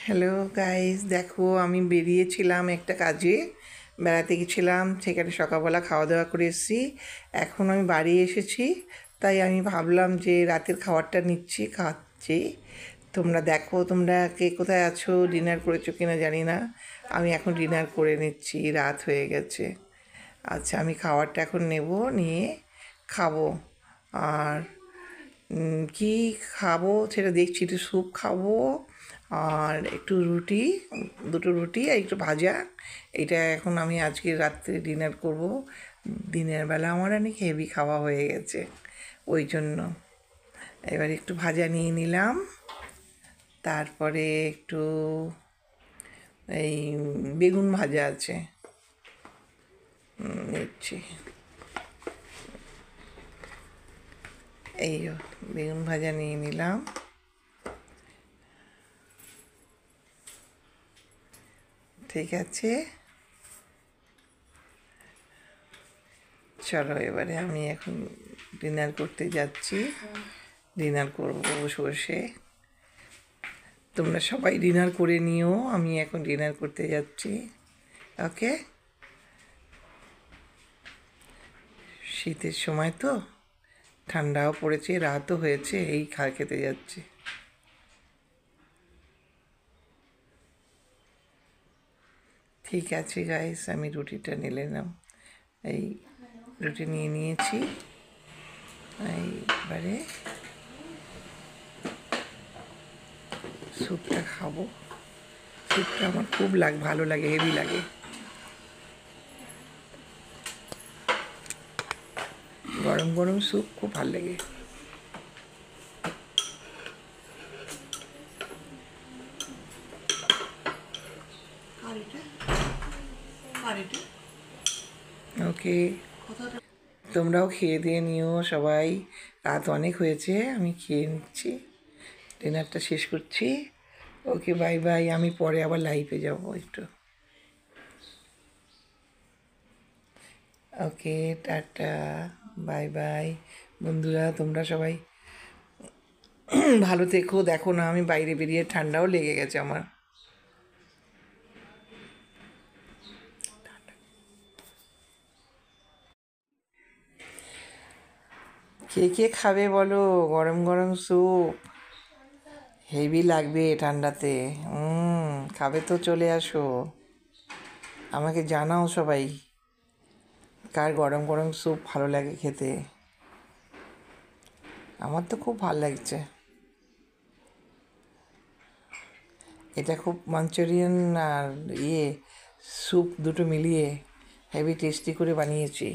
Hello guys, দেখো আমি বেরিয়েছিলাম একটা কাজে, বেড়াতে গেছিলাম। সেখানে সকালবেলা খাওয়া দাওয়া করে এসেছি। এখন আমি বাড়ি এসেছি, তাই আমি ভাবলাম যে রাতের খাবারটা খাচ্ছি। তোমরা দেখো, তোমরা কে কোথায় আছো, ডিনার করেছো কিনা জানি না। আমি এখন ডিনার করে নিচ্ছি, রাত হয়ে গেছে। আচ্ছা, আমি খাবারটা এখন নেব, নিয়ে খাবো। আর কি খাবো সেটা দেখছি, একটু স্যুপ খাবো আর একটু রুটি, দুটো রুটি আর একটু ভাজা। এটা এখন আমি আজকে রাত্রে ডিনার করব। দিনের বেলা আমার অনেক হেভি খাওয়া হয়ে গেছে, ওই জন্য এবার একটু ভাজা নিয়ে নিলাম। তারপরে একটু এই বেগুন ভাজা আছে, নিচ্ছি। এই বেগুন ভাজা নিয়ে নিলাম। ঠিক আছে, চলো এবারে আমি এখন ডিনার করতে যাচ্ছি। ডিনার করবো বসে বসে। তোমরা সবাই ডিনার করে নিও, আমি এখন ডিনার করতে যাচ্ছি। ওকে, শীতের সময় তো, ঠান্ডাও পড়েছে, রাতও হয়েছে, এই খেতে যাচ্ছি। ঠিক আছে গাইস, আমি রুটিটা নিয়ে নিলাম। এই রুটি নিয়ে নিয়েছি। এইবারে স্যুপটা খাবো। স্যুপটা আমার খুব ভালো লাগে, হেভি লাগে। গরম গরম স্যুপ খুব ভালো লাগে। ওকে, তোমরাও খেয়ে দিয়ে নিও সবাই। রাত অনেক হয়েছে, আমি খেয়ে নিচ্ছি, ডিনারটা শেষ করছি। ওকে, বাই বাই। আমি পরে আবার লাইভে যাব একটু। ওকে, টাটা, বাই বাই। বন্ধুরা, তোমরা সবাই ভালো থেকো। দেখো না, আমি বাইরে বেরিয়ে ঠান্ডাও লেগে গেছে আমার। কে কে খাবে বলো? গরম গরম স্যুপ হেভি লাগবে ঠান্ডাতে। খাবে তো চলে আসো, আমাকে জানাও সবাই কার গরম গরম স্যুপ ভালো লাগে খেতে। আমার তো খুব ভালো লাগছে। এটা খুব মাঞ্চুরিয়ান আর স্যুপ দুটো মিলিয়ে হেভি টেস্টি করে বানিয়েছি।